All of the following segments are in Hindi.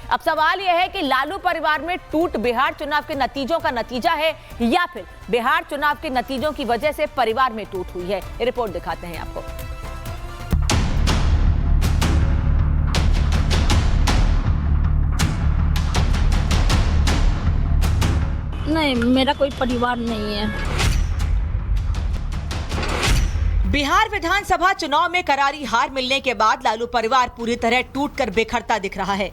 अब सवाल यह है कि लालू परिवार में टूट बिहार चुनाव के नतीजों का नतीजा है या फिर बिहार चुनाव के नतीजों की वजह से परिवार में टूट हुई है। ये रिपोर्ट दिखाते हैं आपको। नहीं, मेरा कोई परिवार नहीं है। बिहार विधानसभा चुनाव में करारी हार मिलने के बाद लालू परिवार पूरी तरह टूटकर बिखरता दिख रहा है।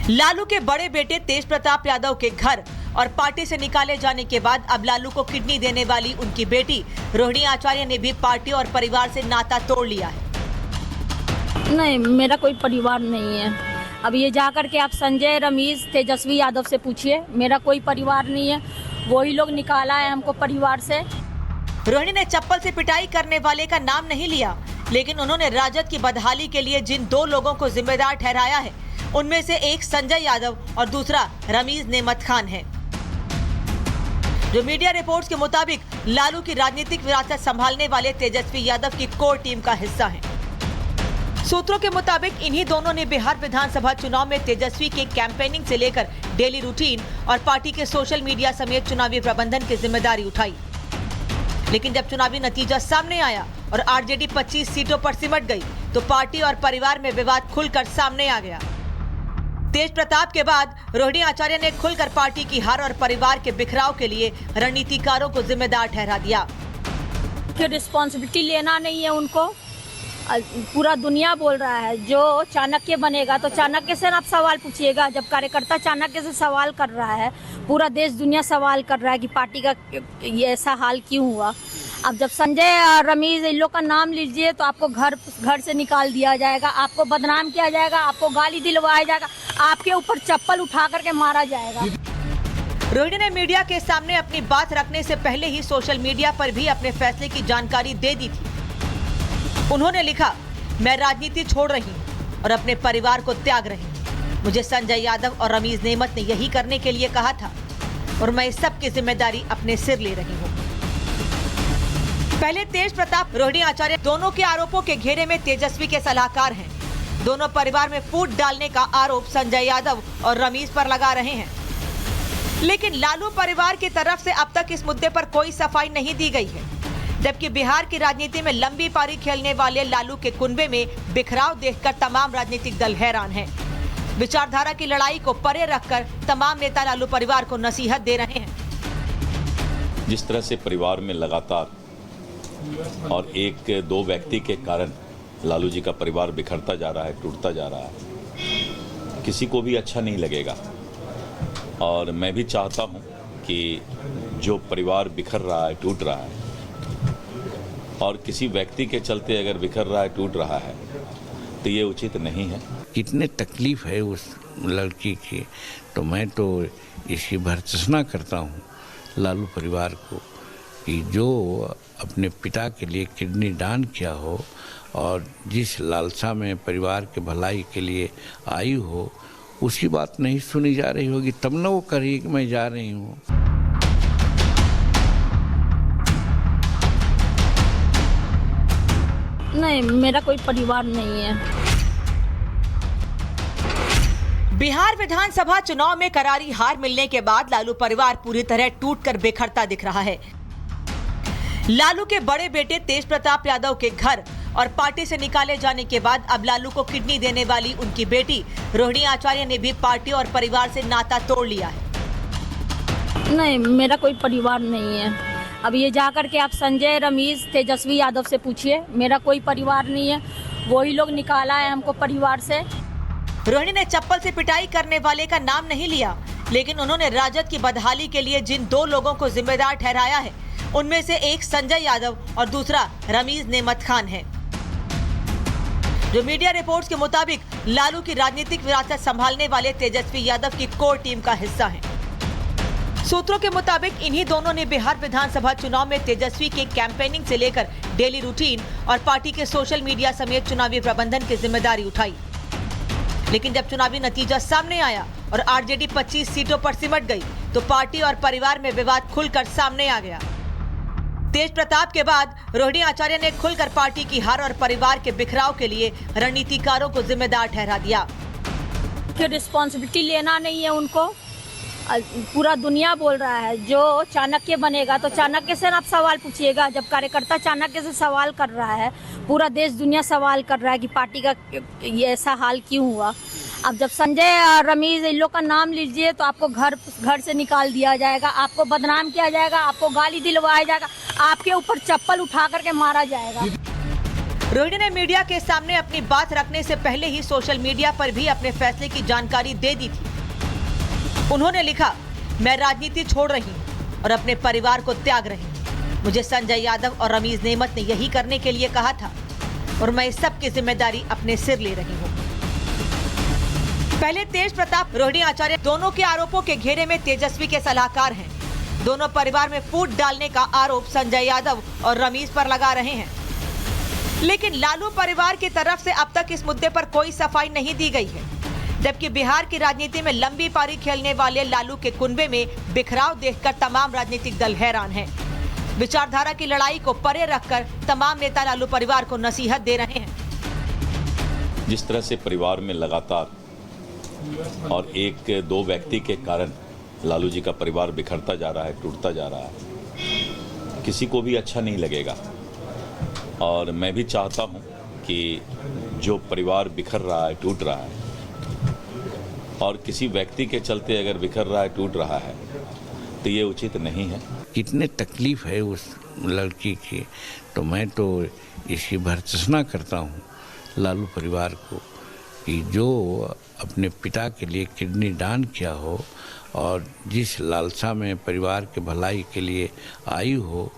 लालू के बड़े बेटे तेज प्रताप यादव के घर और पार्टी से निकाले जाने के बाद अब लालू को किडनी देने वाली उनकी बेटी रोहिणी आचार्य ने भी पार्टी और परिवार से नाता तोड़ लिया है। नहीं, मेरा कोई परिवार नहीं है। अब ये जाकर के आप संजय, रमेश, तेजस्वी यादव से पूछिए, मेरा कोई परिवार नहीं है। वही लोग निकाला है हमको परिवार से। रोहिणी ने चप्पल से पिटाई करने वाले का नाम नहीं लिया, लेकिन उन्होंने राजद की बदहाली के लिए जिन दो लोगों को जिम्मेदार ठहराया है, उनमें से एक संजय यादव और दूसरा रमीज नेमत खान है, जो मीडिया रिपोर्ट्स के मुताबिक लालू की राजनीतिक विरासत संभालने वाले तेजस्वी यादव की कोर टीम का हिस्सा है। सूत्रों के मुताबिक इन्हीं दोनों ने बिहार विधानसभा चुनाव में तेजस्वी के कैंपेनिंग से लेकर डेली रूटीन और पार्टी के सोशल मीडिया समेत चुनावी प्रबंधन की जिम्मेदारी उठाई। लेकिन जब चुनावी नतीजा सामने आया और आरजेडी 25 सीटों पर सिमट गई, तो पार्टी और परिवार में विवाद खुलकर सामने आ गया। तेज प्रताप के बाद रोहिणी आचार्य ने खुलकर पार्टी की हार और परिवार के बिखराव के लिए रणनीतिकारों को जिम्मेदार ठहरा दिया। रिस्पॉन्सिबिलिटी लेना नहीं है उनको। पूरा दुनिया बोल रहा है जो चाणक्य बनेगा तो चाणक्य से आप सवाल पूछिएगा। जब कार्यकर्ता चाणक्य से सवाल कर रहा है, पूरा देश दुनिया सवाल कर रहा है कि पार्टी का ये ऐसा हाल क्यों हुआ। अब जब संजय और रमीज इन लोग का नाम लीजिए तो आपको घर से निकाल दिया जाएगा, आपको बदनाम किया जाएगा, आपको गाली दिलवाया जाएगा, आपके ऊपर चप्पल उठा करके मारा जाएगा। रोहिणी ने मीडिया के सामने अपनी बात रखने से पहले ही सोशल मीडिया पर भी अपने फैसले की जानकारी दे दी थी। उन्होंने लिखा, मैं राजनीति छोड़ रही हूँ और अपने परिवार को त्याग रही हूँ। मुझे संजय यादव और रमीज नेमत ने यही करने के लिए कहा था और मैं इस सब की जिम्मेदारी अपने सिर ले रही हूँ। पहले तेज प्रताप, रोहिणी आचार्य दोनों के आरोपों के घेरे में तेजस्वी के सलाहकार हैं। दोनों परिवार में फूट डालने का आरोप संजय यादव और रमीज पर लगा रहे हैं, लेकिन लालू परिवार की तरफ से अब तक इस मुद्दे पर कोई सफाई नहीं दी गई है। जबकि बिहार की राजनीति में लंबी पारी खेलने वाले लालू के कुनबे में बिखराव देखकर तमाम राजनीतिक दल हैरान हैं। विचारधारा की लड़ाई को परे रखकर तमाम नेता लालू परिवार को नसीहत दे रहे हैं। जिस तरह से परिवार में लगातार और एक दो व्यक्ति के कारण लालू जी का परिवार बिखरता जा रहा है, टूटता जा रहा है, किसी को भी अच्छा नहीं लगेगा। और मैं भी चाहता हूं कि जो परिवार बिखर रहा है, टूट रहा है, और किसी व्यक्ति के चलते अगर बिखर रहा है, टूट रहा है, तो ये उचित नहीं है। कितने तकलीफ है उस लड़की की, तो मैं तो इसकी भर्त्सना करता हूँ लालू परिवार को कि जो अपने पिता के लिए किडनी दान किया हो और जिस लालसा में परिवार के भलाई के लिए आई हो, उसकी बात नहीं सुनी जा रही होगी, तब न वो कही कि मैं जा रही हूँ। नहीं, मेरा कोई परिवार नहीं है। बिहार विधानसभा चुनाव में करारी हार मिलने के बाद लालू परिवार पूरी तरह टूटकर बिखरता दिख रहा है। लालू के बड़े बेटे तेज प्रताप यादव के घर और पार्टी से निकाले जाने के बाद अब लालू को किडनी देने वाली उनकी बेटी रोहिणी आचार्य ने भी पार्टी और परिवार से नाता तोड़ लिया है। नहीं, मेरा कोई परिवार नहीं है। अब ये जाकर के आप संजय, रमेश, तेजस्वी यादव से पूछिए, मेरा कोई परिवार नहीं है। वही लोग निकाला है हमको परिवार से। रोहिणी ने चप्पल से पिटाई करने वाले का नाम नहीं लिया, लेकिन उन्होंने राजद की बदहाली के लिए जिन दो लोगों को जिम्मेदार ठहराया है, उनमें से एक संजय यादव और दूसरा रमीज नेमत खान है, जो मीडिया रिपोर्ट्स के मुताबिक लालू की राजनीतिक विरासत संभालने वाले तेजस्वी यादव की कोर टीम का हिस्सा है। सूत्रों के मुताबिक इन्हीं दोनों ने बिहार विधानसभा चुनाव में तेजस्वी के कैंपेनिंग से लेकर डेली रूटीन और पार्टी के सोशल मीडिया समेत चुनावी प्रबंधन की जिम्मेदारी उठाई। लेकिन जब चुनावी नतीजा सामने आया और आरजेडी 25 सीटों पर सिमट गई, तो पार्टी और परिवार में विवाद खुलकर सामने आ गया। तेज प्रताप के बाद रोहिणी आचार्य ने खुलकर पार्टी की हार और परिवार के बिखराव के लिए रणनीतिकारों को जिम्मेदार ठहरा दिया। कि रिस्पॉन्सिबिलिटी लेना नहीं है उनको। पूरा दुनिया बोल रहा है जो चाणक्य बनेगा तो चाणक्य से आप सवाल पूछिएगा। जब कार्यकर्ता चाणक्य से सवाल कर रहा है, पूरा देश दुनिया सवाल कर रहा है कि पार्टी का ये ऐसा हाल क्यों हुआ। अब जब संजय और रमीज इन लोग का नाम लीजिए तो आपको घर से निकाल दिया जाएगा, आपको बदनाम किया जाएगा, आपको गाली दिलवाया जाएगा, आपके ऊपर चप्पल उठा करके मारा जाएगा। रोहिणी ने मीडिया के सामने अपनी बात रखने से पहले ही सोशल मीडिया पर भी अपने फैसले की जानकारी दे दी थी। उन्होंने लिखा, मैं राजनीति छोड़ रही हूँ और अपने परिवार को त्याग रही हूँ। मुझे संजय यादव और रमीज नेमत ने यही करने के लिए कहा था और मैं इस सब की जिम्मेदारी अपने सिर ले रही हूँ। पहले तेज प्रताप, रोहिणी आचार्य दोनों के आरोपों के घेरे में तेजस्वी के सलाहकार हैं। दोनों परिवार में फूट डालने का आरोप संजय यादव और रमीज पर लगा रहे हैं, लेकिन लालू परिवार की तरफ से अब तक इस मुद्दे पर कोई सफाई नहीं दी गई है। जबकि बिहार की राजनीति में लंबी पारी खेलने वाले लालू के कुनबे में बिखराव देखकर तमाम राजनीतिक दल हैरान हैं। विचारधारा की लड़ाई को परे रखकर तमाम नेता लालू परिवार को नसीहत दे रहे हैं। जिस तरह से परिवार में लगातार और एक दो व्यक्ति के कारण लालू जी का परिवार बिखरता जा रहा है, टूटता जा रहा है, किसी को भी अच्छा नहीं लगेगा। और मैं भी चाहता हूं कि जो परिवार बिखर रहा है, टूट रहा है, और किसी व्यक्ति के चलते अगर बिखर रहा है, टूट रहा है, तो ये उचित नहीं है। कितने तकलीफ है उस लड़की की, तो मैं तो इसकी भर्त्सना करता हूँ लालू परिवार को कि जो अपने पिता के लिए किडनी दान किया हो और जिस लालसा में परिवार के भलाई के लिए आई हो,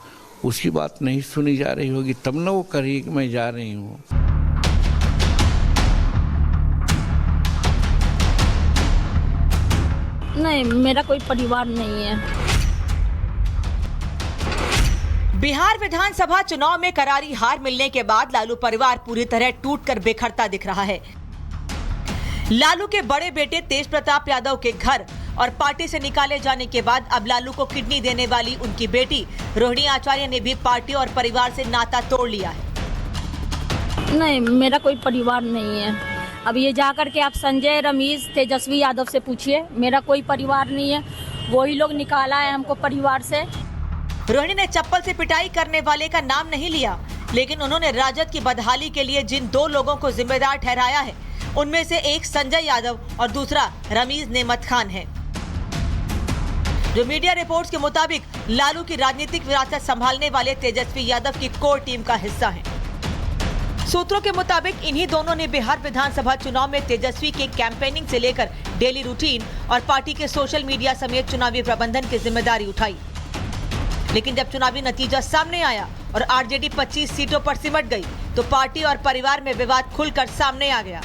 उसकी बात नहीं सुनी जा रही होगी, तब न वो करी कि मैं जा रही हूँ। नहीं, मेरा कोई परिवार नहीं है। बिहार विधानसभा चुनाव में करारी हार मिलने के बाद लालू परिवार पूरी तरह टूटकर बिखरता दिख रहा है। लालू के बड़े बेटे तेज प्रताप यादव के घर और पार्टी से निकाले जाने के बाद अब लालू को किडनी देने वाली उनकी बेटी रोहिणी आचार्य ने भी पार्टी और परिवार से नाता तोड़ लिया है। नहीं, मेरा कोई परिवार नहीं है। अब ये जाकर के आप संजय, रमीज, तेजस्वी यादव से पूछिए, मेरा कोई परिवार नहीं है। वही लोग निकाला है हमको परिवार से। रोहिणी ने चप्पल से पिटाई करने वाले का नाम नहीं लिया, लेकिन उन्होंने राजद की बदहाली के लिए जिन दो लोगों को जिम्मेदार ठहराया है, उनमें से एक संजय यादव और दूसरा रमीज नेमत खान है, जो मीडिया रिपोर्ट्स के मुताबिक लालू की राजनीतिक विरासत संभालने वाले तेजस्वी यादव की कोर टीम का हिस्सा हैं। सूत्रों के मुताबिक इन्हीं दोनों ने बिहार विधानसभा चुनाव में तेजस्वी के कैंपेनिंग से लेकर डेली रूटीन और पार्टी के सोशल मीडिया समेत चुनावी प्रबंधन की जिम्मेदारी उठाई। लेकिन जब चुनावी नतीजा सामने आया और आरजेडी 25 सीटों पर सिमट गई, तो पार्टी और परिवार में विवाद खुलकर सामने आ गया।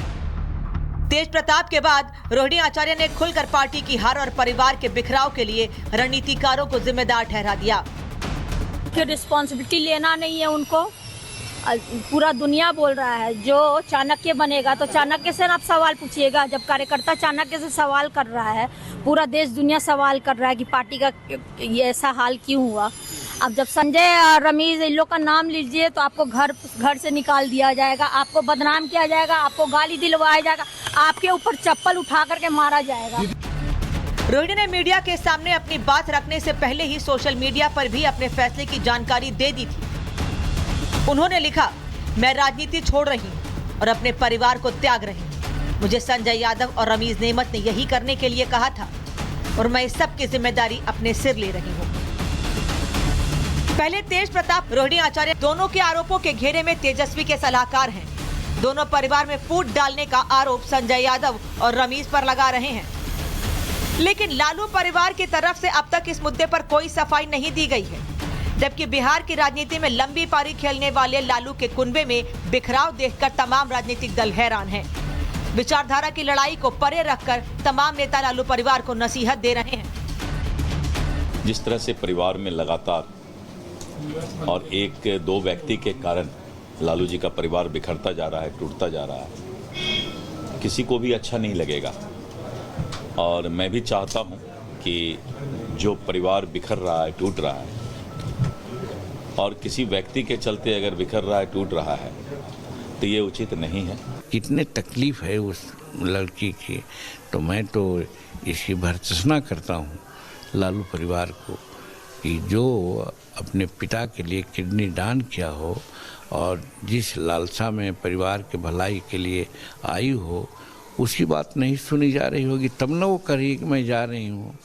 तेज प्रताप के बाद रोहिणी आचार्य ने खुलकर पार्टी की हार और परिवार के बिखराव के लिए रणनीतिकारों को जिम्मेदार ठहरा दिया। कि रिस्पॉन्सिबिलिटी लेना नहीं है उनको। पूरा दुनिया बोल रहा है जो चाणक्य बनेगा तो चाणक्य से आप सवाल पूछिएगा। जब कार्यकर्ता चाणक्य से सवाल कर रहा है, पूरा देश दुनिया सवाल कर रहा है कि पार्टी का ये ऐसा हाल क्यों हुआ। अब जब संजय और रमीज इन लोग का नाम लीजिए तो आपको घर से निकाल दिया जाएगा, आपको बदनाम किया जाएगा, आपको गाली दिलवाया जाएगा, आपके ऊपर चप्पल उठा करके मारा जाएगा। रोहिणी ने मीडिया के सामने अपनी बात रखने से पहले ही सोशल मीडिया पर भी अपने फैसले की जानकारी दे दी थी। उन्होंने लिखा, मैं राजनीति छोड़ रही हूँ और अपने परिवार को त्याग रही हूँ। मुझे संजय यादव और रमीज नेमत ने यही करने के लिए कहा था और मैं इस सब की जिम्मेदारी अपने सिर ले रही हूँ। पहले तेज प्रताप, रोहिणी आचार्य दोनों के आरोपों के घेरे में तेजस्वी के सलाहकार हैं। दोनों परिवार में फूट डालने का आरोप संजय यादव और रमीज पर लगा रहे हैं, लेकिन लालू परिवार की तरफ से अब तक इस मुद्दे पर कोई सफाई नहीं दी गई है। जबकि बिहार की राजनीति में लंबी पारी खेलने वाले लालू के कुनबे में बिखराव देखकर तमाम राजनीतिक दल हैरान हैं। विचारधारा की लड़ाई को परे रखकर तमाम नेता लालू परिवार को नसीहत दे रहे हैं। जिस तरह से परिवार में लगातार और एक दो व्यक्ति के कारण लालू जी का परिवार बिखरता जा रहा है, टूटता जा रहा है, किसी को भी अच्छा नहीं लगेगा। और मैं भी चाहता हूं कि जो परिवार बिखर रहा है, टूट रहा है, और किसी व्यक्ति के चलते अगर बिखर रहा है, टूट रहा है, तो ये उचित नहीं है। कितने तकलीफ़ है उस लड़की की। तो मैं तो इसकी भर्त्सना करता हूँ लालू परिवार को कि जो अपने पिता के लिए किडनी दान किया हो और जिस लालसा में परिवार के भलाई के लिए आई हो, उसकी बात नहीं सुनी जा रही होगी, तब न वो कही कि मैं जा रही हूँ।